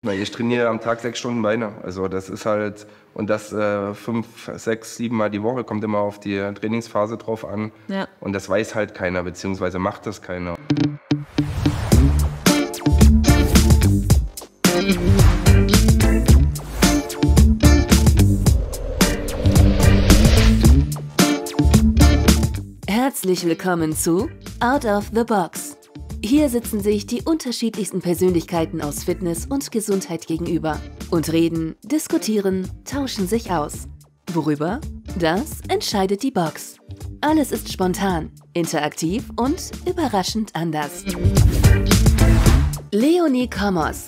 Na, ich trainiere am Tag 6 Stunden Beine. Also das ist halt, und das 5, 6, 7 Mal die Woche, kommt immer auf die Trainingsphase drauf an. Ja. Und das weiß halt keiner, beziehungsweise macht das keiner. Herzlich willkommen zu Out of the Box. Hier sitzen sich die unterschiedlichsten Persönlichkeiten aus Fitness und Gesundheit gegenüber und reden, diskutieren, tauschen sich aus. Worüber? Das entscheidet die Box. Alles ist spontan, interaktiv und überraschend anders. Leonie Kommos.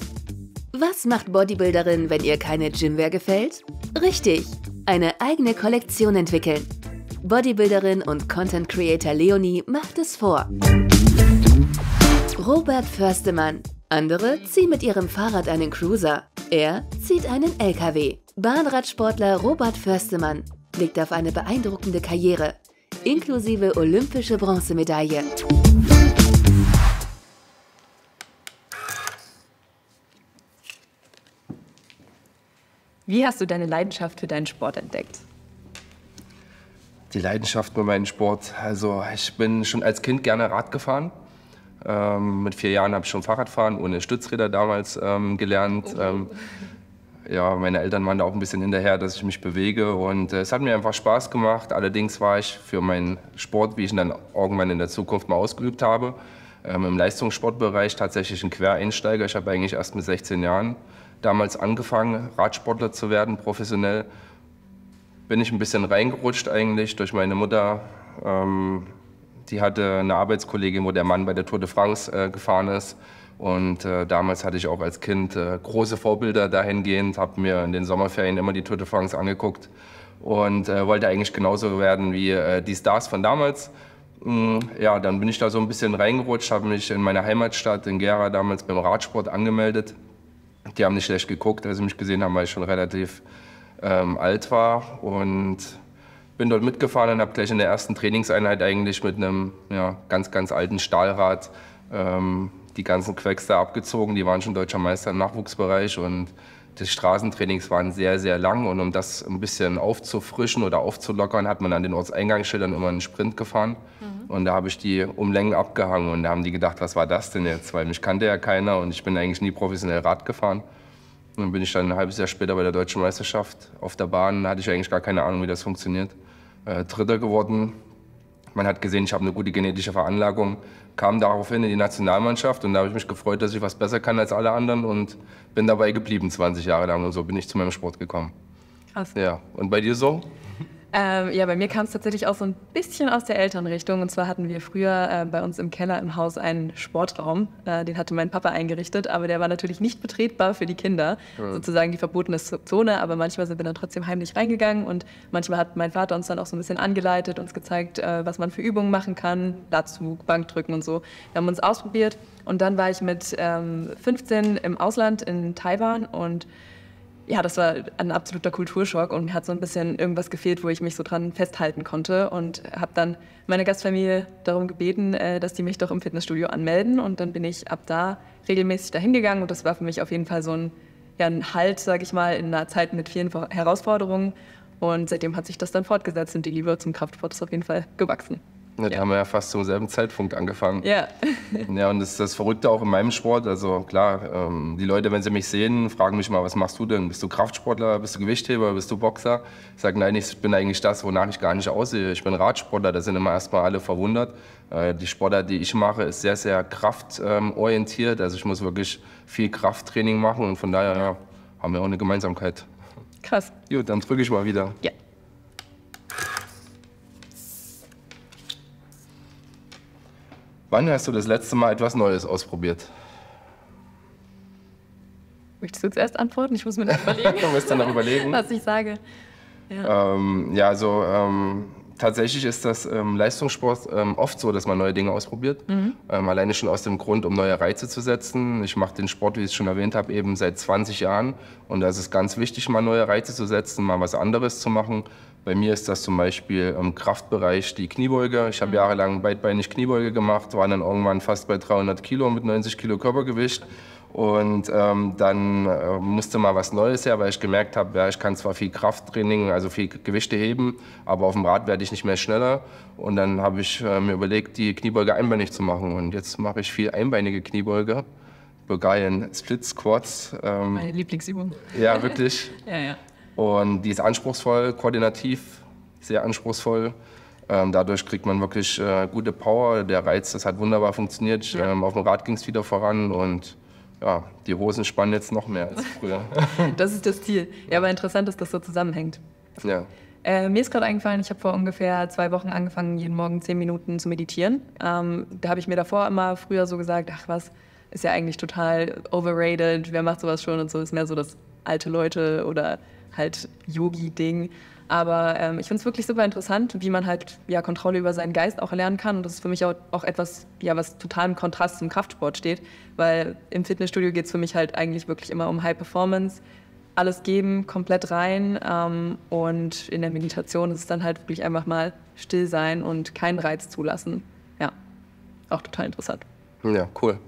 Was macht Bodybuilderin, wenn ihr keine Gymwear gefällt? Richtig, eine eigene Kollektion entwickeln. Bodybuilderin und Content Creator Leonie macht es vor. Robert Förstemann. Andere ziehen mit ihrem Fahrrad einen Cruiser. Er zieht einen LKW. Bahnradsportler Robert Förstemann blickt auf eine beeindruckende Karriere, inklusive olympische Bronzemedaille. Wie hast du deine Leidenschaft für deinen Sport entdeckt? Die Leidenschaft für meinen Sport. Also ich bin schon als Kind gerne Rad gefahren. Mit 4 Jahren habe ich schon Fahrradfahren ohne Stützräder damals gelernt. Ja, meine Eltern waren da auch ein bisschen hinterher, dass ich mich bewege, und es hat mir einfach Spaß gemacht. Allerdings war ich für meinen Sport, wie ich ihn dann irgendwann in der Zukunft mal ausgeübt habe, im Leistungssportbereich tatsächlich ein Quereinsteiger. Ich habe eigentlich erst mit 16 Jahren damals angefangen, Radsportler zu werden, professionell. Bin ich ein bisschen reingerutscht eigentlich durch meine Mutter. Die hatte eine Arbeitskollegin, wo der Mann bei der Tour de France gefahren ist. Und damals hatte ich auch als Kind große Vorbilder dahingehend, habe mir in den Sommerferien immer die Tour de France angeguckt und wollte eigentlich genauso werden wie die Stars von damals. Ja, dann bin ich da so ein bisschen reingerutscht, habe mich in meiner Heimatstadt in Gera damals beim Radsport angemeldet. Die haben nicht schlecht geguckt, als sie mich gesehen haben, weil ich schon relativ alt war, und bin dort mitgefahren und habe gleich in der ersten Trainingseinheit eigentlich mit einem ganz, ganz alten Stahlrad die ganzen Quecks da abgezogen. Die waren schon deutscher Meister im Nachwuchsbereich, und die Straßentrainings waren sehr, sehr lang, und um das ein bisschen aufzufrischen oder aufzulockern, hat man an den Ortseingangsschildern immer einen Sprint gefahren. Und da habe ich die um Längen abgehangen, und da haben die gedacht, was war das denn jetzt? Weil mich kannte ja keiner und ich bin eigentlich nie professionell Rad gefahren. Und dann bin ich dann ein halbes Jahr später bei der Deutschen Meisterschaft auf der Bahn, da hatte ich eigentlich gar keine Ahnung, wie das funktioniert. Dritter geworden. Man hat gesehen, ich habe eine gute genetische Veranlagung, kam daraufhin in die Nationalmannschaft, und da habe ich mich gefreut, dass ich was besser kann als alle anderen, und bin dabei geblieben 20 Jahre lang, und so bin ich zu meinem Sport gekommen. Krass. Ja, und bei dir so? Ja, bei mir kam es tatsächlich auch so ein bisschen aus der Elternrichtung. Und zwar hatten wir früher bei uns im Keller im Haus einen Sportraum. Den hatte mein Papa eingerichtet, aber der war natürlich nicht betretbar für die Kinder. Ja. Sozusagen die verbotene Zone, aber manchmal sind wir dann trotzdem heimlich reingegangen, und manchmal hat mein Vater uns dann auch so ein bisschen angeleitet, uns gezeigt, was man für Übungen machen kann, Latzug, Bankdrücken und so. Wir haben uns ausprobiert, und dann war ich mit 15 im Ausland in Taiwan, und ja, das war ein absoluter Kulturschock, und mir hat so ein bisschen irgendwas gefehlt, wo ich mich so dran festhalten konnte, und habe dann meine Gastfamilie darum gebeten, dass die mich doch im Fitnessstudio anmelden, und dann bin ich ab da regelmäßig dahin gegangen, und das war für mich auf jeden Fall so ein Halt, sage ich mal, in einer Zeit mit vielen Herausforderungen, und seitdem hat sich das dann fortgesetzt, und die Liebe zum Kraftsport ist auf jeden Fall gewachsen. Ja, da haben wir ja fast zum selben Zeitpunkt angefangen. Ja. Ja, und das ist das Verrückte auch in meinem Sport. Also klar, die Leute, wenn sie mich sehen, fragen mich mal, was machst du denn? Bist du Kraftsportler, bist du Gewichtheber, bist du Boxer? Ich sage, nein, ich bin eigentlich das, wonach ich gar nicht aussehe. Ich bin Radsportler, da sind immer erstmal alle verwundert. Die Sportart, die ich mache, ist sehr, sehr kraftorientiert. Also ich muss wirklich viel Krafttraining machen, und von daher haben wir auch eine Gemeinsamkeit. Krass. Gut, dann drücke ich mal wieder. Ja. Wann hast du das letzte Mal etwas Neues ausprobiert? Möchtest du zuerst antworten? Ich muss mir das überlegen. Du musst dann noch überlegen. Was ich sage. Ja, tatsächlich ist das im Leistungssport oft so, dass man neue Dinge ausprobiert. Alleine schon aus dem Grund, um neue Reize zu setzen. Ich mache den Sport, wie ich es schon erwähnt habe, eben seit 20 Jahren. Und da ist es ganz wichtig, mal neue Reize zu setzen, mal was anderes zu machen. Bei mir ist das zum Beispiel im Kraftbereich die Kniebeuge. Ich habe jahrelang beidbeinig Kniebeuge gemacht, war dann irgendwann fast bei 300 Kilo mit 90 Kilo Körpergewicht. Und dann musste mal was Neues her, weil ich gemerkt habe, ja, ich kann zwar viel Krafttraining, also viel Gewichte heben, aber auf dem Rad werde ich nicht mehr schneller. Und dann habe ich mir überlegt, die Kniebeuge einbeinig zu machen. Und jetzt mache ich viel einbeinige Kniebeuge, Bulgarien Split Squats. Meine Lieblingsübung. Ja, wirklich. Ja. Und die ist anspruchsvoll, koordinativ, sehr anspruchsvoll. Dadurch kriegt man wirklich gute Power. Der Reiz, das hat wunderbar funktioniert. Ja. Auf dem Rad ging es wieder voran und ja, die Hosen spannen jetzt noch mehr als früher. Das ist das Ziel. Ja, aber interessant, dass das so zusammenhängt. Ja. Mir ist gerade eingefallen, ich habe vor ungefähr 2 Wochen angefangen, jeden Morgen 10 Minuten zu meditieren. Da habe ich mir davor immer früher so gesagt, ach was, ist ja eigentlich total overrated, wer macht sowas schon und so, ist mehr so das alte Leute oder halt Yogi-Ding. Aber ich finde es wirklich super interessant, wie man halt Kontrolle über seinen Geist auch erlernen kann. Und das ist für mich auch etwas, was total im Kontrast zum Kraftsport steht. Weil im Fitnessstudio geht es für mich halt eigentlich wirklich immer um High Performance. Alles geben, komplett rein. Und in der Meditation ist es dann halt wirklich einfach mal still sein und keinen Reiz zulassen. Ja, auch total interessant. Ja, cool.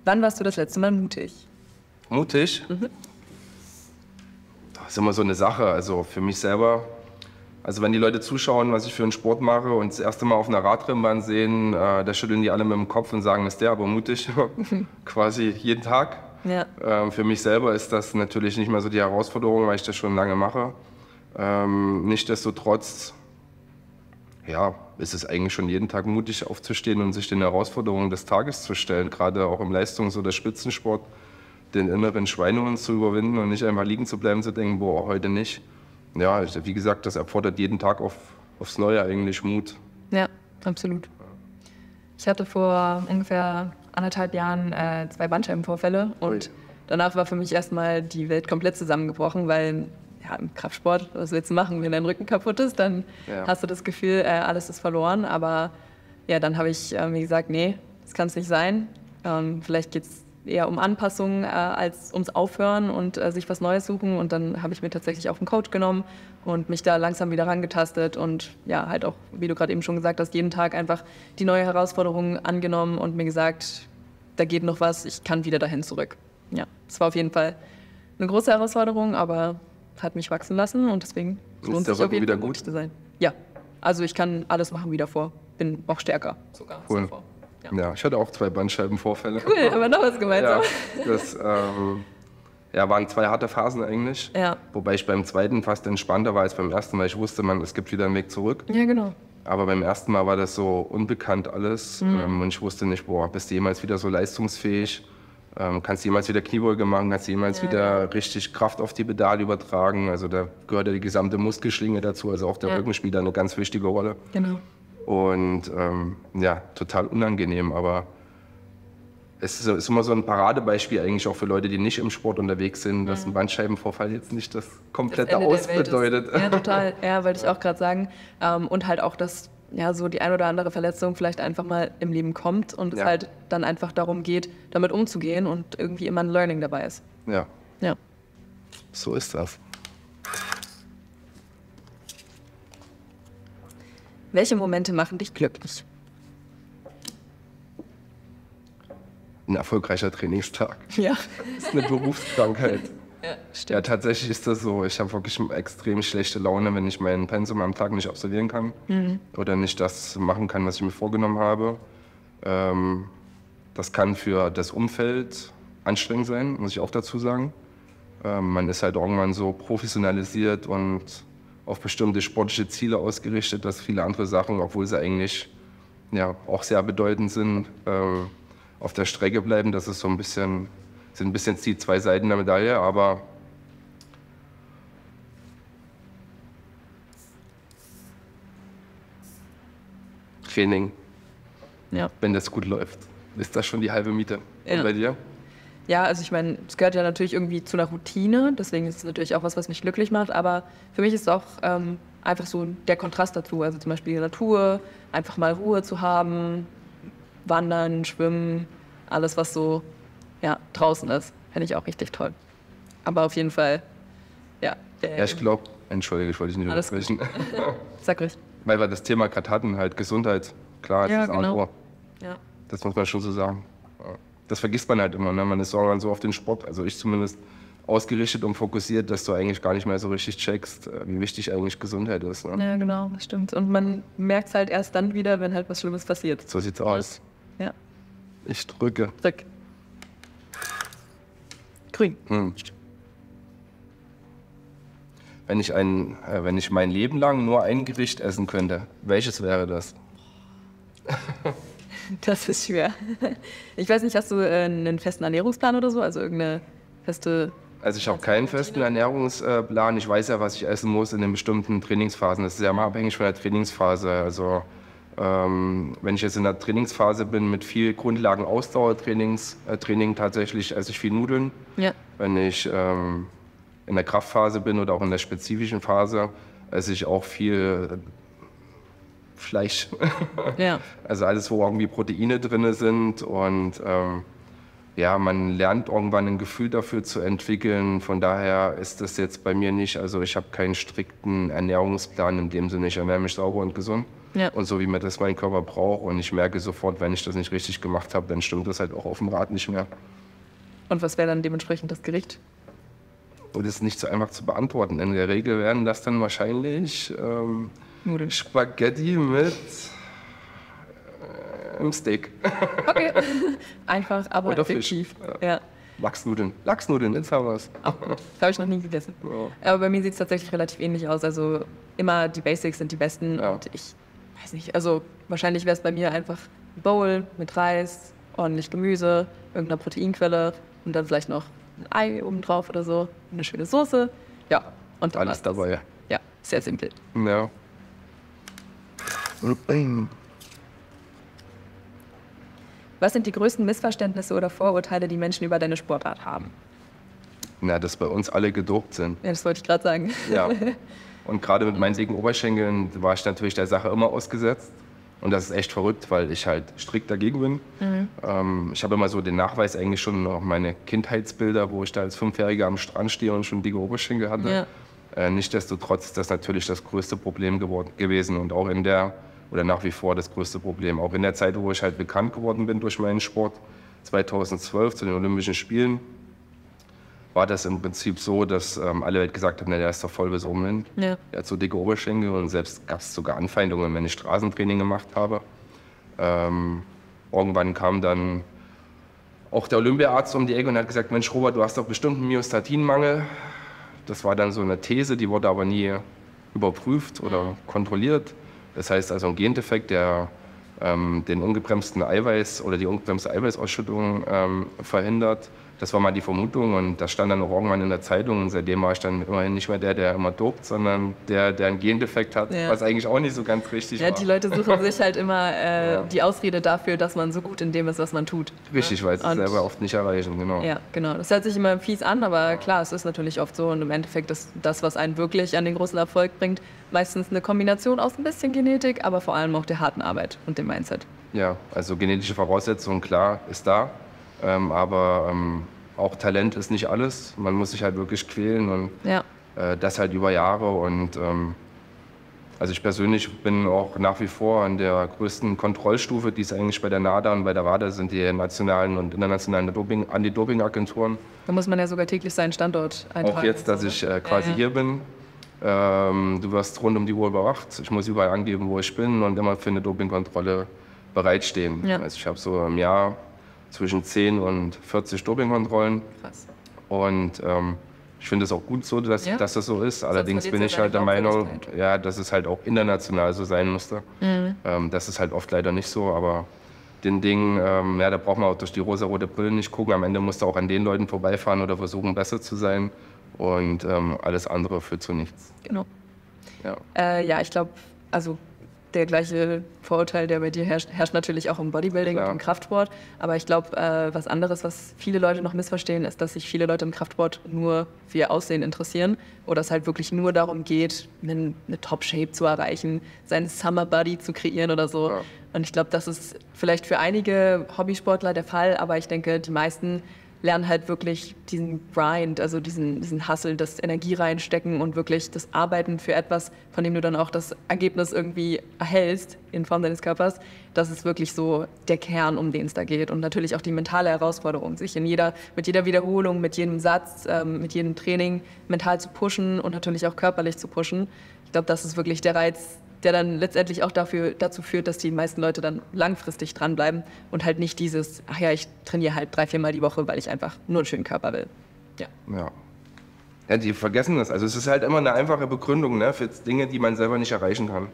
Wann warst du das letzte Mal mutig? Mutig? Das ist immer so eine Sache. Also für mich selber, also wenn die Leute zuschauen, was ich für einen Sport mache und das erste Mal auf einer Radrennbahn sehen, da schütteln die alle mit dem Kopf und sagen, ist der aber mutig? Quasi jeden Tag. Ja. Für mich selber ist das natürlich nicht mehr so die Herausforderung, weil ich das schon lange mache. Nichtsdestotrotz, ja, ist es eigentlich schon jeden Tag mutig aufzustehen und sich den Herausforderungen des Tages zu stellen, gerade auch im Leistungs- oder Spitzensport, den inneren Schweinehund zu überwinden und nicht einfach liegen zu bleiben, zu denken, boah, heute nicht. Ja, wie gesagt, das erfordert jeden Tag aufs Neue eigentlich Mut. Ja, absolut. Ich hatte vor ungefähr 1,5 Jahren 2 Bandscheibenvorfälle und danach war für mich erstmal die Welt komplett zusammengebrochen, weil im Kraftsport, was willst du machen, wenn dein Rücken kaputt ist, dann hast du das Gefühl, alles ist verloren. Aber ja, dann habe ich mir gesagt, nee, das kann es nicht sein. Vielleicht geht es eher um Anpassungen als ums Aufhören und sich was Neues suchen. Und dann habe ich mir tatsächlich auch einen Coach genommen und mich da langsam wieder rangetastet und ja, halt auch, wie du gerade eben schon gesagt hast, jeden Tag einfach die neue Herausforderung angenommen und mir gesagt, da geht noch was, ich kann wieder dahin zurück. Ja, es war auf jeden Fall eine große Herausforderung, aber hat mich wachsen lassen und deswegen lohnt es sich auf jeden Fall mutig zu sein. Ja, also ich kann alles machen wie davor, bin auch stärker sogar. Cool. Ja, ich hatte auch 2 Bandscheibenvorfälle. Cool, aber noch was gemeinsam. Ja, das waren 2 harte Phasen eigentlich. Ja. Wobei ich beim zweiten fast entspannter war als beim ersten, weil ich wusste, es gibt wieder einen Weg zurück. Ja, genau. Aber beim ersten Mal war das so unbekannt alles. Und ich wusste nicht, bist du jemals wieder so leistungsfähig? Kannst du jemals wieder Kniebeuge machen? Kannst du jemals wieder richtig Kraft auf die Pedale übertragen? Also da gehört ja die gesamte Muskelschlinge dazu. Also auch der Rücken spielt da eine ganz wichtige Rolle. Genau. Und total unangenehm, aber es ist immer so ein Paradebeispiel eigentlich auch für Leute, die nicht im Sport unterwegs sind, dass ein Bandscheibenvorfall jetzt nicht das komplette Aus bedeutet. Ja, total. Ja, wollte ich auch gerade sagen. Und halt auch, dass so die ein oder andere Verletzung vielleicht einfach mal im Leben kommt und es halt dann einfach darum geht, damit umzugehen und irgendwie immer ein Learning dabei ist. Ja. Ja. So ist das. Welche Momente machen dich glücklich? Ein erfolgreicher Trainingstag. Ja. Das ist eine Berufskrankheit. Ja, stimmt. Ja, tatsächlich ist das so. Ich habe wirklich extrem schlechte Laune, wenn ich mein Pensum am Tag nicht absolvieren kann oder nicht das machen kann, was ich mir vorgenommen habe. Das kann für das Umfeld anstrengend sein, muss ich auch dazu sagen. Man ist halt irgendwann so professionalisiert und auf bestimmte sportliche Ziele ausgerichtet, dass viele andere Sachen, obwohl sie eigentlich auch sehr bedeutend sind, auf der Strecke bleiben. Das ist so ein bisschen die 2 Seiten der Medaille, aber Training, wenn das gut läuft, ist das schon die halbe Miete. Ja. Und bei dir? Ja, also ich meine, es gehört ja natürlich irgendwie zu einer Routine, deswegen ist es natürlich auch was mich glücklich macht, aber für mich ist es auch einfach so der Kontrast dazu, also zum Beispiel die Natur, einfach mal Ruhe zu haben, wandern, schwimmen, alles was so draußen ist, finde ich auch richtig toll. Aber auf jeden Fall, ja, ich glaube, entschuldige, ich wollte dich nicht unterbrechen. Sag ruhig. Weil wir das Thema gerade hatten, halt Gesundheit. klar, das Ja, ist A und genau. O. Ja. Das muss man schon so sagen. Ja. Das vergisst man halt immer, ne? Man ist so auf den Sport, also ich zumindest, ausgerichtet und fokussiert, dass du eigentlich gar nicht mehr so richtig checkst, wie wichtig eigentlich Gesundheit ist. Ne? Ja, genau, das stimmt. Und man merkt es halt erst dann wieder, wenn halt was Schlimmes passiert. So sieht's aus. Ja. Ich drücke. Drück. Grün. Wenn ich mein Leben lang nur ein Gericht essen könnte, welches wäre das? Das ist schwer. Ich weiß nicht, hast du einen festen Ernährungsplan oder so? Also irgendeine feste... Also ich habe keinen festen Ernährungsplan. Ich weiß ja, was ich essen muss in den bestimmten Trainingsphasen. Das ist ja immer abhängig von der Trainingsphase. Also wenn ich jetzt in der Trainingsphase bin mit viel Grundlagen-Ausdauertraining tatsächlich esse ich viel Nudeln. Ja. Wenn ich in der Kraftphase bin oder auch in der spezifischen Phase, esse ich auch viel Fleisch. Ja. Also alles, wo irgendwie Proteine drin sind und ja, man lernt irgendwann ein Gefühl dafür zu entwickeln. Von daher ist das jetzt bei mir nicht, also ich habe keinen strikten Ernährungsplan in dem Sinne. Ich ernähre mich sauber und gesund Ja. und so, wie mir das mein Körper braucht. Und ich merke sofort, wenn ich das nicht richtig gemacht habe, dann stimmt das halt auch auf dem Rad nicht mehr. Und was wäre dann dementsprechend das Gericht? Und das ist nicht so einfach zu beantworten. In der Regel werden das dann wahrscheinlich Nudeln. Spaghetti mit einem Steak. Okay. Einfach, aber Oder Fisch. effektiv. Ja. Lachsnudeln, jetzt haben wir es. Das habe ich noch nie gegessen. Ja. Aber bei mir sieht es tatsächlich relativ ähnlich aus. Also immer die Basics sind die besten. Ja. Und ich weiß nicht, also wahrscheinlich wäre es bei mir einfach ein Bowl mit Reis, ordentlich Gemüse, irgendeiner Proteinquelle und dann vielleicht noch ein Ei obendrauf oder so, eine schöne Soße. Ja, und dann Alles war's das. dabei. Ja, sehr simpel. Ja. Was sind die größten Missverständnisse oder Vorurteile, die Menschen über deine Sportart haben? Na, dass bei uns alle gedopt sind. Ja, das wollte ich gerade sagen. Ja. Und gerade mit meinen dicken Oberschenkeln war ich natürlich der Sache immer ausgesetzt. Und das ist echt verrückt, weil ich halt strikt dagegen bin. Ich habe immer so den Nachweis eigentlich schon noch meine Kindheitsbilder, wo ich da als 5-Jähriger am Strand stehe und schon dicke Oberschenkel hatte. Nichtsdestotrotz ist das natürlich das größte Problem gewesen und auch oder nach wie vor das größte Problem. Auch in der Zeit, wo ich halt bekannt geworden bin durch meinen Sport, 2012 zu den Olympischen Spielen, war das im Prinzip so, dass alle Welt gesagt haben, na, der ist doch voll bis oben hin. Ja. Er hat so dicke Oberschenkel und selbst gab es sogar Anfeindungen, wenn ich Straßentraining gemacht habe. Irgendwann kam dann auch der Olympiaarzt um die Ecke und hat gesagt, Mensch Robert, du hast doch bestimmt einen Myostatinmangel. Das war dann so eine These, die wurde aber nie überprüft oder kontrolliert. Das heißt also ein Gendefekt, der den ungebremsten Eiweiß oder die ungebremste Eiweißausschüttung verhindert. Das war mal die Vermutung und das stand dann auch irgendwann in der Zeitung und seitdem war ich dann immerhin nicht mehr der immer dopt, sondern der einen Gendefekt hat, Ja. was eigentlich auch nicht so ganz richtig Ja, war. die Leute suchen sich halt immer die Ausrede dafür, dass man so gut in dem ist, was man tut. Richtig, weil sie es Und- selber oft nicht erreichen, genau. Ja, genau. Das hört sich immer fies an, aber klar, es ist natürlich oft so. Und im Endeffekt ist das, was einen wirklich an den großen Erfolg bringt, meistens eine Kombination aus ein bisschen Genetik, aber vor allem auch der harten Arbeit und dem Mindset. Ja, also genetische Voraussetzungen, klar, ist da, aber auch Talent ist nicht alles. Man muss sich halt wirklich quälen und Ja, das halt über Jahre und also ich persönlich bin auch nach wie vor an der größten Kontrollstufe, die es eigentlich bei der NADA und bei der WADA sind, die nationalen und internationalen Anti-Doping-Agenturen. da muss man ja sogar täglich seinen Standort eintragen. Auch jetzt, dass ich quasi Ja. hier bin. Du wirst rund um die Uhr überwacht. Ich muss überall angeben, wo ich bin und immer für eine Dopingkontrolle bereitstehen. Ja. Also ich habe so im Jahr zwischen 10 und 40 Dopingkontrollen. Krass. Und ich finde es auch gut so, dass das so ist. Allerdings bin verlierst ich du halt der deine Meinung, Glaubwürdigkeit. ja, dass es halt auch international so sein müsste. Das ist halt oft leider nicht so, aber den Dingen, ja, da braucht man auch durch die rosarote Brille nicht gucken. Am Ende musst du auch an den Leuten vorbeifahren oder versuchen, besser zu sein. Und alles andere führt zu nichts. Genau. Ja. Ja, ich glaube, also der gleiche Vorurteil, der bei dir herrscht natürlich auch im Bodybuilding Klar. und im Kraftsport. Aber ich glaube, was anderes, was viele Leute noch missverstehen, ist, dass sich viele Leute im Kraftsport nur für ihr Aussehen interessieren oder es halt wirklich nur darum geht, eine Top-Shape zu erreichen, seinen Summer-Body zu kreieren oder so. Ja. Und ich glaube, das ist vielleicht für einige Hobbysportler der Fall, aber ich denke, die meisten lernen halt wirklich diesen Grind, also diesen Hustle, das Energie reinstecken und wirklich das Arbeiten für etwas, von dem du dann auch das Ergebnis irgendwie erhältst in Form deines Körpers. Das ist wirklich so der Kern, um den es da geht. Und natürlich auch die mentale Herausforderung, sich mit jeder Wiederholung, mit jedem Satz, mit jedem Training mental zu pushen und natürlich auch körperlich zu pushen. Ich glaube, das ist wirklich der Reiz, der dann letztendlich auch dazu führt, dass die meisten Leute dann langfristig dranbleiben und halt nicht dieses, ach ja, ich trainiere halt 3-4 Mal die Woche, weil ich einfach nur einen schönen Körper will. Ja, die vergessen das. Also es ist halt immer eine einfache Begründung, ne, für Dinge, die man selber nicht erreichen kann.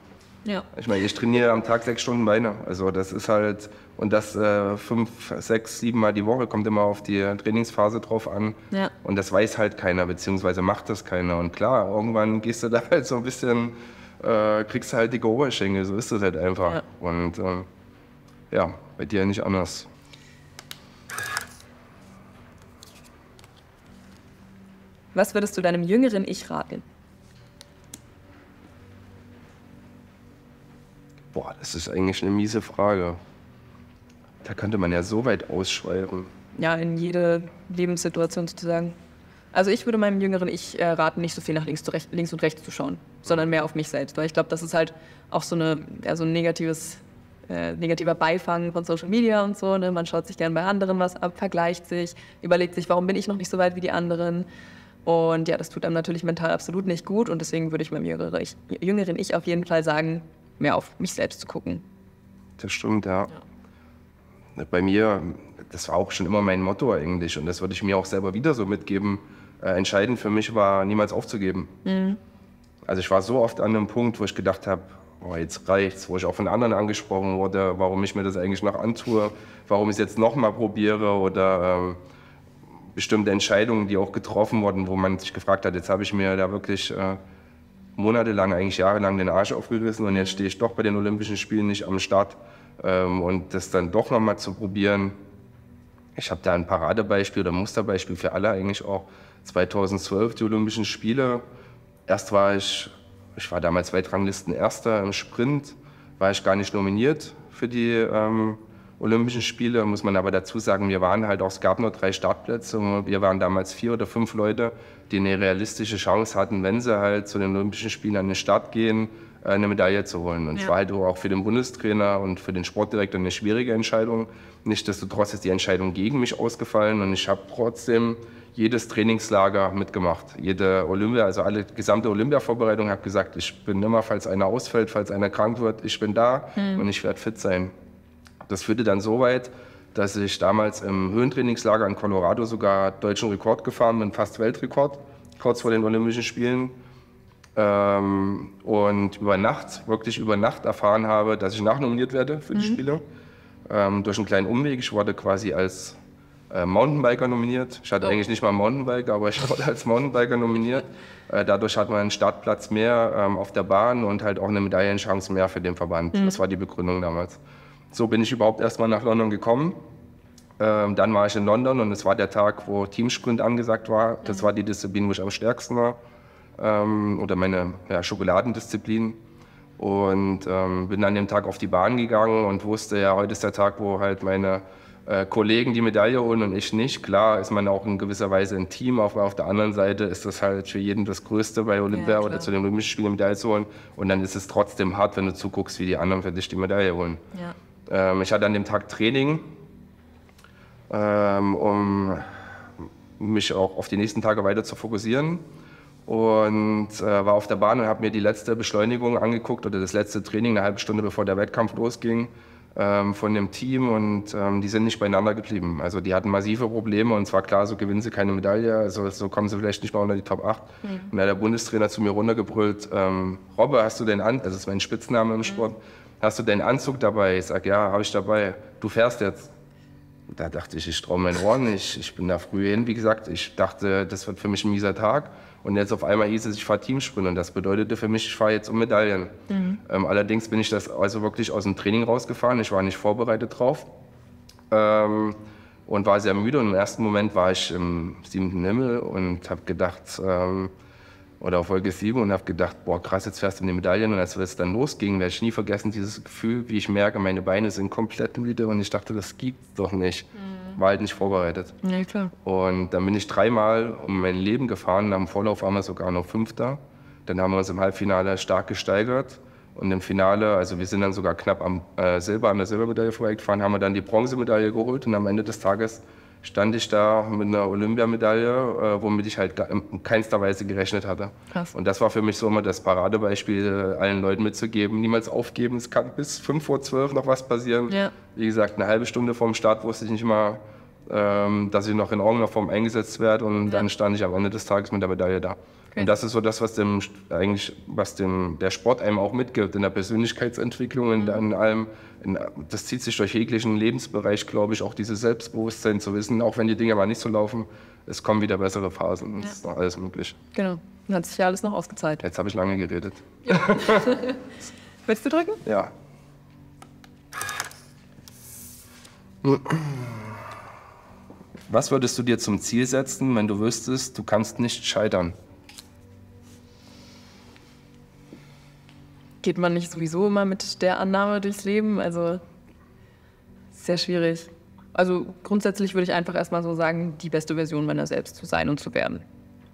Ja. Ich meine, ich trainiere am Tag 6 Stunden Beine. Also das ist halt, und das 5, 6, 7 Mal die Woche, kommt immer auf die Trainingsphase drauf an. Ja. Und das weiß halt keiner, beziehungsweise macht das keiner. Und klar, irgendwann gehst du da halt so ein bisschen, kriegst du halt dicke Oberschenkel, so ist das halt einfach. Ja. Und ja, bei dir nicht anders. Was würdest du deinem jüngeren Ich raten? Boah, das ist eigentlich eine miese Frage. Da könnte man ja so weit ausschweifen. Ja, in jede Lebenssituation sozusagen. Also ich würde meinem jüngeren Ich raten, nicht so viel nach links und rechts zu schauen, sondern mehr auf mich selbst. Weil ich glaube, das ist halt auch so ein negativer Beifang von Social Media und so. Ne? Man schaut sich gern bei anderen was ab, vergleicht sich, überlegt sich, warum bin ich noch nicht so weit wie die anderen. Und ja, das tut einem natürlich mental absolut nicht gut. Und deswegen würde ich meinem jüngeren Ich auf jeden Fall sagen, mehr auf mich selbst zu gucken. Das stimmt, ja. Bei mir, das war auch schon immer mein Motto eigentlich. Und das würde ich mir auch selber wieder so mitgeben. Entscheidend für mich war, niemals aufzugeben. Mhm. Also ich war so oft an einem Punkt, wo ich gedacht habe, oh, jetzt reicht's, wo ich auch von anderen angesprochen wurde, warum ich mir das eigentlich noch antue, warum ich es jetzt noch mal probiere oder bestimmte Entscheidungen, die auch getroffen wurden, wo man sich gefragt hat, jetzt habe ich mir da wirklich monatelang, eigentlich jahrelang den Arsch aufgerissen und jetzt stehe ich doch bei den Olympischen Spielen nicht am Start und das dann doch noch mal zu probieren. Ich habe da ein Paradebeispiel oder Musterbeispiel für alle eigentlich auch. 2012 die Olympischen Spiele. Erst war ich war damals Weltranglisten-Erster im Sprint, war ich gar nicht nominiert für die Olympischen Spiele, muss man aber dazu sagen, es gab nur 3 Startplätze und wir waren damals 4 oder 5 Leute, die eine realistische Chance hatten, wenn sie halt zu den Olympischen Spielen an den Start gehen, eine Medaille zu holen. Und es war halt auch für den Bundestrainer und für den Sportdirektor eine schwierige Entscheidung. Nichtsdestotrotz ist die Entscheidung gegen mich ausgefallen und ich habe trotzdem jedes Trainingslager mitgemacht. Jede gesamte Olympia-Vorbereitung, habe gesagt, ich bin immer, falls einer ausfällt, falls einer krank wird, ich bin da und ich werde fit sein. Das führte dann so weit, dass ich damals im Höhentrainingslager in Colorado sogar deutschen Rekord gefahren bin, fast Weltrekord, kurz vor den Olympischen Spielen. Und wirklich über Nacht erfahren habe, dass ich nachnominiert werde für die Spiele. Durch einen kleinen Umweg. Ich wurde quasi als Mountainbiker nominiert. Ich hatte eigentlich nicht mal einen Mountainbiker, aber ich wurde als Mountainbiker nominiert. Dadurch hat man einen Startplatz mehr auf der Bahn und halt auch eine Medaillenchance mehr für den Verband. Das war die Begründung damals. So bin ich überhaupt erstmal nach London gekommen. Dann war ich in London und es war der Tag, wo Teamsprint angesagt war. Das war die Disziplin, wo ich am stärksten war. Oder meine Schokoladendisziplin. Und bin an dem Tag auf die Bahn gegangen und wusste, ja, heute ist der Tag, wo halt meine Kollegen die Medaille holen und ich nicht. Klar ist man auch in gewisser Weise ein Team, aber auf der anderen Seite ist das halt für jeden das Größte bei Olympia oder zu den Olympischen Spielen eine Medaille zu holen. Und dann ist es trotzdem hart, wenn du zuguckst, wie die anderen für dich die Medaille holen. Ja. Ich hatte an dem Tag Training, um mich auch auf die nächsten Tage weiter zu fokussieren. Und war auf der Bahn und habe mir die letzte Beschleunigung angeguckt oder das letzte Training, eine halbe Stunde bevor der Wettkampf losging, von dem Team und die sind nicht beieinander geblieben. Also die hatten massive Probleme und es war klar, so gewinnen sie keine Medaille, also so kommen sie vielleicht nicht mal unter die Top 8. Und da hat der Bundestrainer zu mir runtergebrüllt, Robbe, hast du den Anzug, das ist mein Spitzname im Sport, hast du den Anzug dabei? Ich sage, ja, habe ich dabei. Du fährst jetzt. Da dachte ich traue meinen Ohren nicht. Ich bin da früh hin, wie gesagt. Ich dachte, das wird für mich ein mieser Tag. Und jetzt auf einmal hieß es, ich fahre Teamsprint. Und das bedeutete für mich, ich fahre jetzt um Medaillen. Allerdings bin ich das also wirklich aus dem Training rausgefahren. Ich war nicht vorbereitet drauf und war sehr müde. Und im ersten Moment war ich im 7. Himmel und habe gedacht, oder auf Wolke 7 und habe gedacht, boah krass, jetzt fährst du in die Medaillen. Und als es dann losging, werde ich nie vergessen, dieses Gefühl, wie ich merke, meine Beine sind komplett müde. Und ich dachte, das gibt's doch nicht. war halt nicht vorbereitet. Ja, klar. Und dann bin ich 3-mal um mein Leben gefahren. Am Vorlauf waren wir sogar noch Fünfter. Dann haben wir uns im Halbfinale stark gesteigert. Und im Finale, also wir sind dann sogar knapp an der Silbermedaille vorbeigefahren, haben wir dann die Bronzemedaille geholt. Und am Ende des Tages stand ich da mit einer Olympiamedaille, womit ich halt in keinster Weise gerechnet hatte. Krass. Und das war für mich so immer das Paradebeispiel, allen Leuten mitzugeben, niemals aufgeben. Es kann bis 5:12 noch was passieren. Ja. Wie gesagt, eine halbe Stunde vorm Start wusste ich nicht mal, dass ich noch in irgendeiner Form eingesetzt werde. Und dann stand ich am Ende des Tages mit der Medaille da. Okay. Und das ist so das, was der Sport einem auch mitgibt, in der Persönlichkeitsentwicklung, in allem. Das zieht sich durch jeglichen Lebensbereich, glaube ich, auch dieses Selbstbewusstsein zu wissen, auch wenn die Dinge mal nicht so laufen, es kommen wieder bessere Phasen. Es ist noch alles möglich. Genau. Dann hat sich ja alles noch ausgezahlt. Jetzt habe ich lange geredet. Ja. Willst du drücken? Ja. Was würdest du dir zum Ziel setzen, wenn du wüsstest, du kannst nicht scheitern? Geht man nicht sowieso immer mit der Annahme durchs Leben? Also, sehr schwierig. Also, grundsätzlich würde ich einfach erstmal so sagen, die beste Version meiner selbst zu sein und zu werden.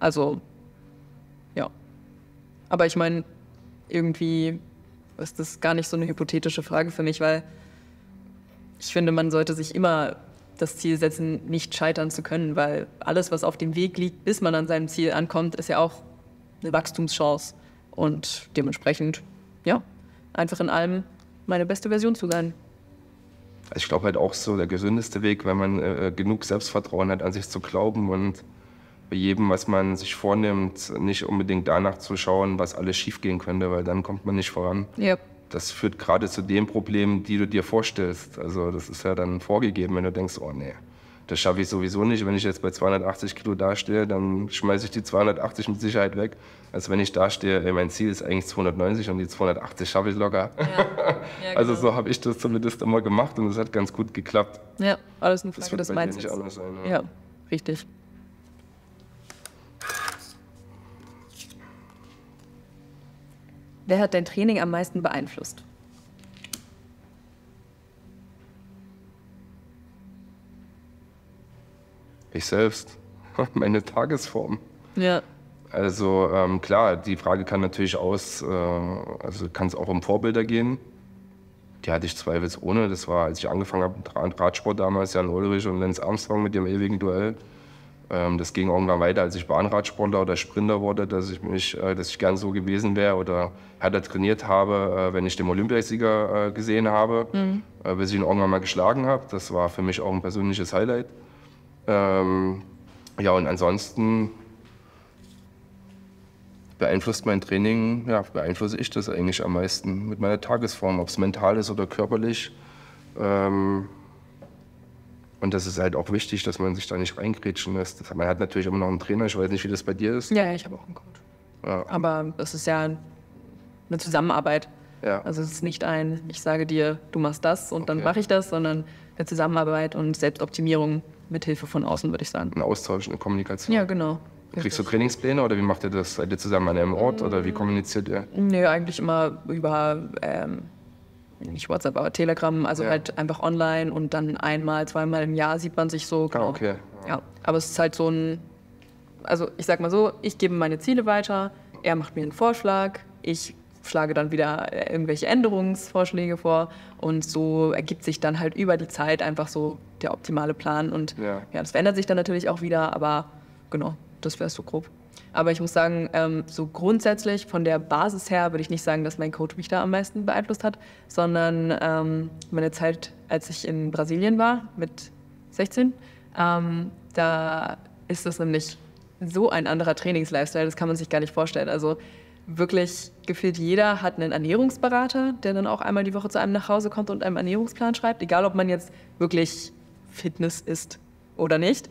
Also, ja. Aber ich meine, irgendwie ist das gar nicht so eine hypothetische Frage für mich, weil ich finde, man sollte sich immer das Ziel setzen, nicht scheitern zu können, weil alles, was auf dem Weg liegt, bis man an seinem Ziel ankommt, ist ja auch eine Wachstumschance. Und dementsprechend, ja, einfach in allem meine beste Version zu sein. Ich glaube halt auch so der gesündeste Weg, wenn man genug Selbstvertrauen hat, an sich zu glauben und bei jedem, was man sich vornimmt, nicht unbedingt danach zu schauen, was alles schiefgehen könnte, weil dann kommt man nicht voran. Ja. Das führt gerade zu den Problemen, die du dir vorstellst. Also das ist ja dann vorgegeben, wenn du denkst, oh nee, das schaffe ich sowieso nicht. Wenn ich jetzt bei 280 Kilo dastehe, dann schmeiße ich die 280 mit Sicherheit weg. Als wenn ich dastehe, mein Ziel ist eigentlich 290 und die 280 schaffe ich locker. Ja. Ja, genau. Also so habe ich das zumindest immer gemacht und es hat ganz gut geklappt. Ja, alles eine Frage des Mindsets. Das wird Mindsets. nicht anders sein. Ja, richtig. Wer hat dein Training am meisten beeinflusst? Ich selbst. Meine Tagesform. Ja. Also klar, die Frage kann natürlich kann es auch um Vorbilder gehen. Die hatte ich zweifelsohne. Das war, als ich angefangen habe mit Radsport damals, Jan Ulrich und Lance Armstrong mit dem ewigen Duell. Das ging irgendwann weiter, als ich Bahnradsportler oder Sprinter wurde, dass ich gern so gewesen wäre oder härter trainiert habe, wenn ich den Olympiasieger gesehen habe, bis ich ihn irgendwann mal geschlagen habe. Das war für mich auch ein persönliches Highlight. Ja, und ansonsten beeinflusst mein Training, ja, beeinflusse ich das eigentlich am meisten mit meiner Tagesform, ob es mental ist oder körperlich. Und das ist halt auch wichtig, dass man sich da nicht reingrätschen lässt. Man hat natürlich immer noch einen Trainer, ich weiß nicht, wie das bei dir ist. Ja, ich habe auch einen Coach. Ja. Aber das ist ja eine Zusammenarbeit. Ja. Also es ist nicht ich sage dir, du machst das und dann mache ich das, sondern eine Zusammenarbeit und Selbstoptimierung mit Hilfe von außen, würde ich sagen. Ein Austausch, eine Kommunikation. Ja, genau. Kriegst du Trainingspläne oder wie macht ihr das? Seid ihr zusammen an einem Ort oder wie kommuniziert ihr? Nee, eigentlich immer über, nicht WhatsApp, aber Telegram, also halt einfach online und dann einmal, zweimal im Jahr sieht man sich so. Genau. Okay. Ja, aber es ist halt so also ich sag mal so, ich gebe meine Ziele weiter, er macht mir einen Vorschlag, ich schlage dann wieder irgendwelche Änderungsvorschläge vor und so ergibt sich dann halt über die Zeit einfach so der optimale Plan und ja, das verändert sich dann natürlich auch wieder, aber genau, das wäre so grob. Aber ich muss sagen, so grundsätzlich von der Basis her würde ich nicht sagen, dass mein Coach mich da am meisten beeinflusst hat, sondern meine Zeit, als ich in Brasilien war mit 16, da ist das nämlich so ein anderer Trainingslifestyle, das kann man sich gar nicht vorstellen. Also wirklich gefühlt jeder hat einen Ernährungsberater, der dann auch einmal die Woche zu einem nach Hause kommt und einem Ernährungsplan schreibt, egal ob man jetzt wirklich Fitness isst oder nicht.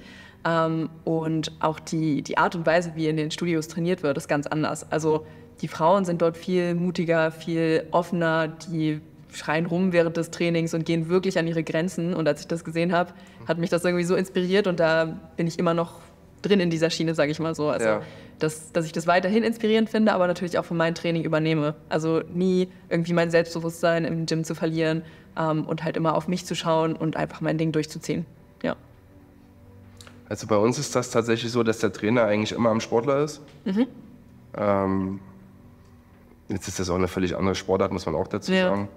Und auch die Art und Weise, wie in den Studios trainiert wird, ist ganz anders. Also die Frauen sind dort viel mutiger, viel offener, die schreien rum während des Trainings und gehen wirklich an ihre Grenzen. Und als ich das gesehen habe, hat mich das irgendwie so inspiriert und da bin ich immer noch drin in dieser Schiene, sage ich mal so. Also, dass ich das weiterhin inspirierend finde, aber natürlich auch für mein Training übernehme. Also nie irgendwie mein Selbstbewusstsein im Gym zu verlieren und halt immer auf mich zu schauen und einfach mein Ding durchzuziehen. Ja. Also bei uns ist das tatsächlich so, dass der Trainer eigentlich immer am Sportler ist. Jetzt ist das auch eine völlig andere Sportart, muss man auch dazu sagen.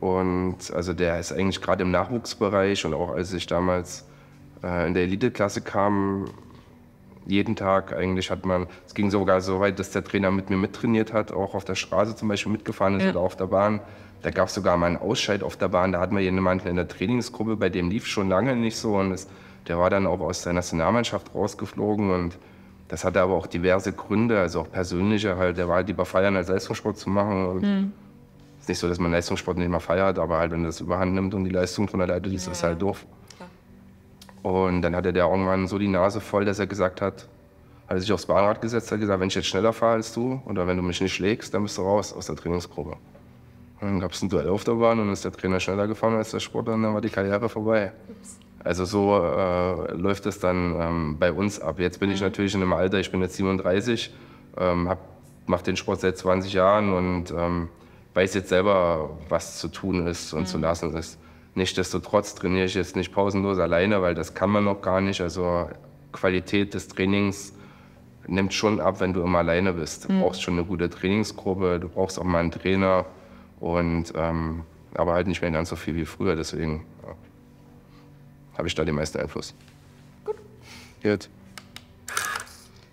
Und also der ist eigentlich gerade im Nachwuchsbereich und auch als ich damals in der Eliteklasse kam, jeden Tag eigentlich es ging sogar so weit, dass der Trainer mit mir mittrainiert hat, auch auf der Straße zum Beispiel mitgefahren ist oder auf der Bahn. Da gab es sogar mal einen Ausscheid auf der Bahn, da hatten wir jemanden in der Trainingsgruppe, bei dem lief schon lange nicht so und der war dann auch aus der Nationalmannschaft rausgeflogen und das hatte aber auch diverse Gründe, also auch persönliche halt, der war halt lieber feiern als Leistungssport zu machen und es ist nicht so, dass man Leistungssport nicht mehr feiert, aber halt wenn das überhand nimmt und die Leistung von der Leiter, ist das halt doof. Und dann hatte der irgendwann so die Nase voll, dass er gesagt hat, hat er sich aufs Bahnrad gesetzt, hat gesagt, wenn ich jetzt schneller fahre als du oder wenn du mich nicht schlägst, dann bist du raus aus der Trainingsgruppe. Und dann gab es ein Duell auf der Bahn und dann ist der Trainer schneller gefahren als der Sportler und dann war die Karriere vorbei. Also so läuft es dann bei uns ab. Jetzt bin ich natürlich in einem Alter, ich bin jetzt 37, mache den Sport seit 20 Jahren und weiß jetzt selber, was zu tun ist und zu lassen ist. Nichtsdestotrotz trainiere ich jetzt nicht pausenlos alleine, weil das kann man noch gar nicht. Also Qualität des Trainings nimmt schon ab, wenn du immer alleine bist. Du brauchst schon eine gute Trainingsgruppe, du brauchst auch mal einen Trainer und aber halt nicht mehr ganz so viel wie früher. Deswegen habe ich da den meisten Einfluss. Gut. Jetzt.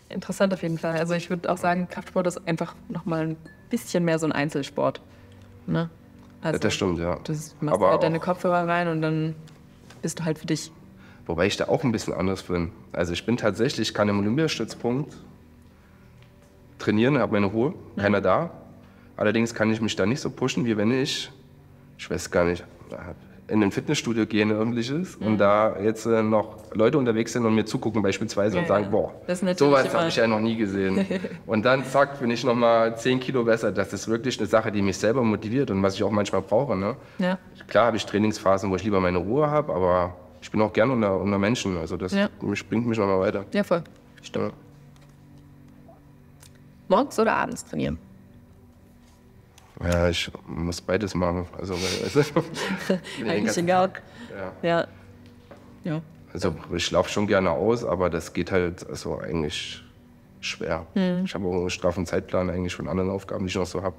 Interessant auf jeden Fall. Also ich würde auch sagen, Kraftsport ist einfach nochmal ein bisschen mehr so ein Einzelsport. Ne? Also, das stimmt, ja. Du machst halt deine Kopfhörer rein und dann bist du halt für dich. Wobei ich da auch ein bisschen anders bin. Also ich kann im Olympiastützpunkt trainieren, habe meine Ruhe, keiner da. Allerdings kann ich mich da nicht so pushen, wie wenn ich weiß gar nicht, in ein Fitnessstudio gehe, ein öffentliches, und da jetzt noch Leute unterwegs sind und mir zugucken beispielsweise und sagen, boah, sowas habe ich ja noch nie gesehen. Und dann, zack, bin ich noch mal 10 Kilo besser. Das ist wirklich eine Sache, die mich selber motiviert und was ich auch manchmal brauche. Ne? Ja. Klar habe ich Trainingsphasen, wo ich lieber meine Ruhe habe, aber ich bin auch gern unter Menschen. Also das bringt mich noch mal weiter. Ja, voll. Stimmt. Ja. Morgens oder abends trainieren? Ja, ich muss beides machen. Also, eigentlich egal. Ja. Also ich laufe schon gerne aus, aber das geht halt also eigentlich schwer. Ich habe auch einen straffen Zeitplan eigentlich von anderen Aufgaben, die ich noch so habe.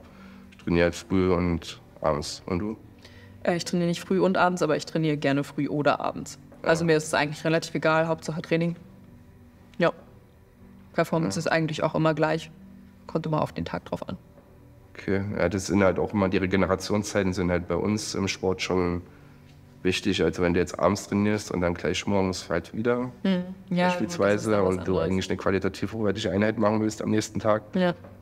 Ich trainiere halt früh und abends. Und du? Ich trainiere nicht früh und abends, aber ich trainiere gerne früh oder abends. Ja. Also mir ist es eigentlich relativ egal, Hauptsache Training. Ja. Performance ist eigentlich auch immer gleich. Kommt immer auf den Tag drauf an. Okay, ja, das sind halt auch immer, die Regenerationszeiten sind halt bei uns im Sport schon wichtig. Also wenn du jetzt abends trainierst und dann gleich morgens halt wieder beispielsweise und du eigentlich eine qualitativ hochwertige Einheit machen willst am nächsten Tag,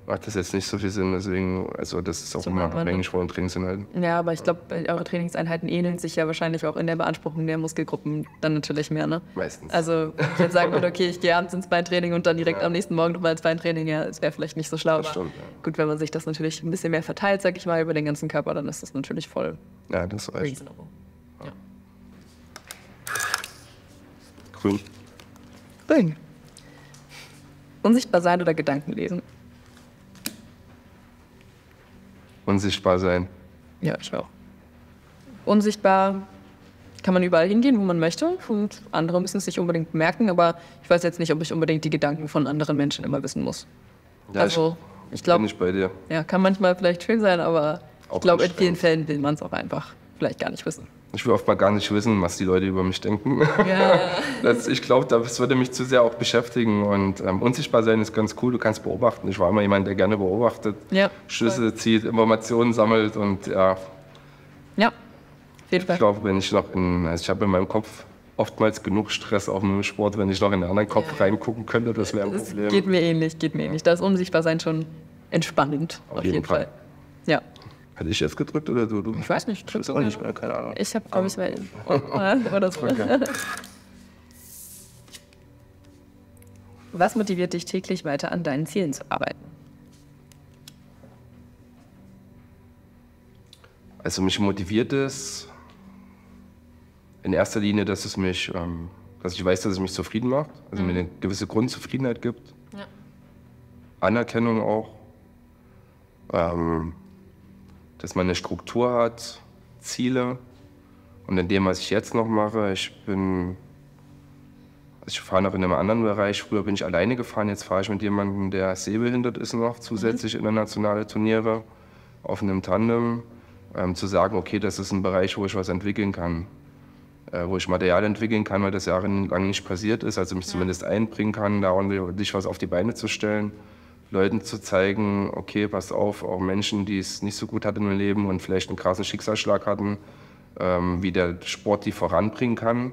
macht das jetzt nicht so viel Sinn. Deswegen, also das ist auch immer abhängig von den Trainingsinhalten. Ja, aber ich glaube, eure Trainingseinheiten ähneln sich ja wahrscheinlich auch in der Beanspruchung der Muskelgruppen dann natürlich mehr, ne? Meistens. Also wenn ich jetzt sagen würde, okay, ich gehe abends ins Beintraining und dann direkt am nächsten Morgen nochmal ins Beintraining, ja, das wäre vielleicht nicht so schlau. Das stimmt, gut, wenn man sich das natürlich ein bisschen mehr verteilt, sag ich mal, über den ganzen Körper, dann ist das natürlich voll das weiß ich. reasonable. Ja. Grün. Grün. Unsichtbar sein oder Gedanken lesen? Unsichtbar sein. Ja, ich auch. Unsichtbar kann man überall hingehen, wo man möchte, und andere müssen es nicht unbedingt merken, aber ich weiß jetzt nicht, ob ich unbedingt die Gedanken von anderen Menschen immer wissen muss. Ja, also, ich glaube, bin nicht bei dir. Ja, kann manchmal vielleicht schön sein, aber ich glaube, in vielen Fällen will man es auch einfach vielleicht gar nicht wissen. Ich will oft mal gar nicht wissen, was die Leute über mich denken. Ja. Ich glaube, das würde mich zu sehr auch beschäftigen. Und unsichtbar sein ist ganz cool, du kannst beobachten. Ich war immer jemand, der gerne beobachtet, Schlüsse zieht, Informationen sammelt und ja. Ja, auf jeden Fall. Ich glaube, wenn ich noch ich habe in meinem Kopf oftmals genug Stress auch mit dem Sport, wenn ich noch in einen anderen Kopf reingucken könnte, das wäre ein Problem. Geht mir ähnlich. Da ist Unsichtbarsein schon entspannend, auf jeden Fall. Ja. Hatte ich jetzt gedrückt oder du? Ich weiß nicht. Ich weiß auch nicht mehr, keine Ahnung. Ich habe, glaube ich, oder so. Okay. Was motiviert dich täglich weiter an deinen Zielen zu arbeiten? Also mich motiviert es in erster Linie, dass ich weiß, dass es mich zufrieden macht, also mir eine gewisse Grundzufriedenheit gibt. Ja. Anerkennung auch. Dass man eine Struktur hat, Ziele. Und in dem, was ich jetzt noch mache, ich bin Ich fahre noch in einem anderen Bereich. Früher bin ich alleine gefahren, jetzt fahre ich mit jemandem, der sehbehindert ist noch, zusätzlich internationale Turniere auf einem Tandem. Zu sagen, okay, das ist ein Bereich, wo ich was entwickeln kann. Wo ich Material entwickeln kann, weil das jahrelang nicht passiert ist. Also mich zumindest einbringen kann, da ordentlich was auf die Beine zu stellen. Leuten zu zeigen, okay, pass auf, auch Menschen, die es nicht so gut hatten im Leben und vielleicht einen krassen Schicksalsschlag hatten, wie der Sport die voranbringen kann.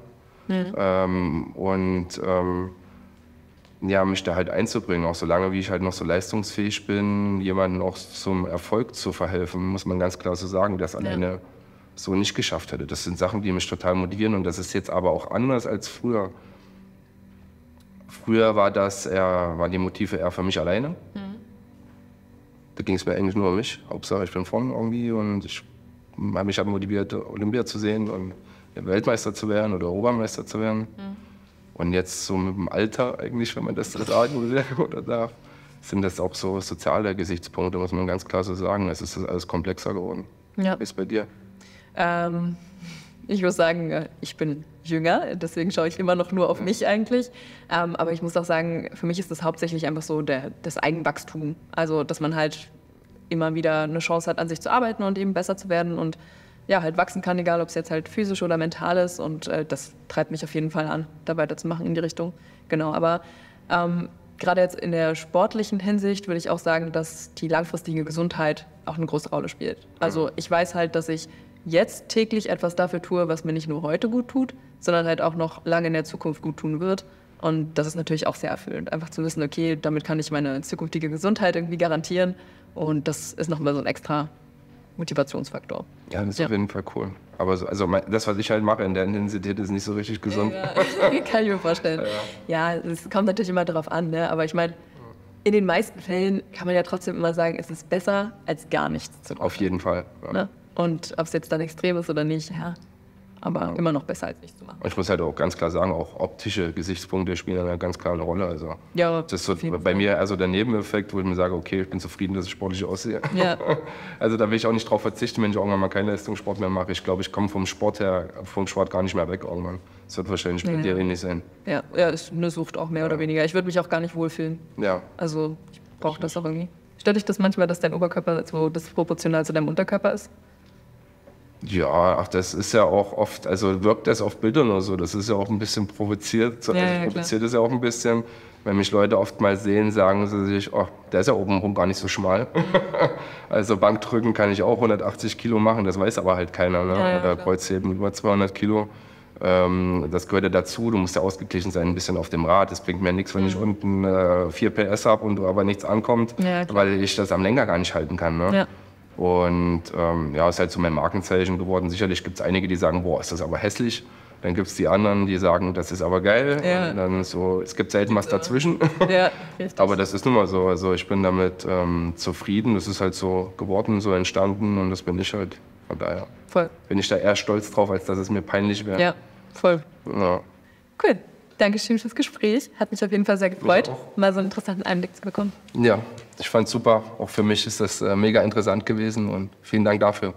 Ja, mich da halt einzubringen, auch solange wie ich halt noch so leistungsfähig bin, jemandem auch zum Erfolg zu verhelfen, muss man ganz klar so sagen, der es alleine so nicht geschafft hätte. Das sind Sachen, die mich total motivieren und das ist jetzt aber auch anders als früher. Früher waren die Motive eher für mich alleine. Da ging es mir eigentlich nur um mich. Hauptsache ich bin vorne irgendwie und ich habe mich motiviert, Olympia zu sehen und Weltmeister zu werden oder Obermeister zu werden. Und jetzt so mit dem Alter eigentlich, wenn man das sagen will oder darf, sind das auch so soziale Gesichtspunkte, muss man ganz klar so sagen. Es ist alles komplexer geworden. Ja. Wie ist es bei dir? Ich muss sagen, ich bin jünger, deswegen schaue ich immer noch nur auf mich eigentlich. Aber ich muss auch sagen, für mich ist das hauptsächlich einfach so das Eigenwachstum. Also, dass man halt immer wieder eine Chance hat, an sich zu arbeiten und eben besser zu werden und ja, halt wachsen kann, egal ob es jetzt halt physisch oder mental ist. Und das treibt mich auf jeden Fall an, da weiterzumachen in die Richtung. Genau, aber gerade jetzt in der sportlichen Hinsicht würde ich auch sagen, dass die langfristige Gesundheit auch eine große Rolle spielt. Also ich weiß halt, dass ich jetzt täglich etwas dafür tue, was mir nicht nur heute gut tut, sondern halt auch noch lange in der Zukunft gut tun wird. Und das ist natürlich auch sehr erfüllend, einfach zu wissen, okay, damit kann ich meine zukünftige Gesundheit irgendwie garantieren. Und das ist nochmal so ein extra Motivationsfaktor. Ja, das ist auf jeden Fall cool. Aber das, was ich halt mache in der Intensität, ist nicht so richtig gesund. Ja, kann ich mir vorstellen. Ja, es kommt natürlich immer darauf an, ne? Aber ich meine, in den meisten Fällen kann man ja trotzdem immer sagen, es ist besser, als gar nichts zu machen. Auf jeden Fall. Ja. Ne? Und ob es jetzt dann extrem ist oder nicht, ja, aber immer noch besser, als nichts zu machen. Und ich muss halt auch ganz klar sagen, auch optische Gesichtspunkte spielen eine ganz klare Rolle. Also Ja, das ist so bei mir also der Nebeneffekt, wo ich mir sage, okay, ich bin zufrieden, dass ich sportlich aussehe. Ja. Also da will ich auch nicht drauf verzichten, wenn ich irgendwann mal keinen Leistungssport mehr mache. Ich glaube, ich komme vom Sport gar nicht mehr weg irgendwann. Das wird wahrscheinlich bei dir ähnlich sein. Ja, ist eine Sucht auch mehr oder weniger. Ich würde mich auch gar nicht wohlfühlen. Ja. Also ich brauche das auch irgendwie. Stört dich das manchmal, dass dein Oberkörper so disproportional zu deinem Unterkörper ist? Ja, ach, das ist ja auch oft, also wirkt das auf Bildern oder so, das ist ja auch ein bisschen provoziert. Provoziert ist ja auch ein bisschen, wenn mich Leute oft mal sehen, sagen sie sich, oh, der ist ja obenrum gar nicht so schmal. Also Bankdrücken kann ich auch 180 Kilo machen, das weiß aber halt keiner. Ne? Oder Kreuzheben über 200 Kilo. Das gehört ja dazu, du musst ja ausgeglichen sein, ein bisschen auf dem Rad. Es bringt mir nichts, wenn ich unten 4 PS habe und aber nichts ankommt, weil ich das am Lenker gar nicht halten kann. Ne? Ja. Und ist halt so mein Markenzeichen geworden. Sicherlich gibt es einige, die sagen, boah, ist das aber hässlich. Dann gibt es die anderen, die sagen, das ist aber geil. Ja. Und dann so, es gibt selten was dazwischen. Ja, aber das ist nun mal so. Also ich bin damit zufrieden. Das ist halt so geworden, so entstanden und das bin ich halt. Von daher bin ich da eher stolz drauf, als dass es mir peinlich wäre. Ja, voll. Ja. Cool. Dankeschön fürs Gespräch. Hat mich auf jeden Fall sehr gefreut, mal so einen interessanten Einblick zu bekommen. Ja, ich fand's super. Auch für mich ist das mega interessant gewesen und vielen Dank dafür.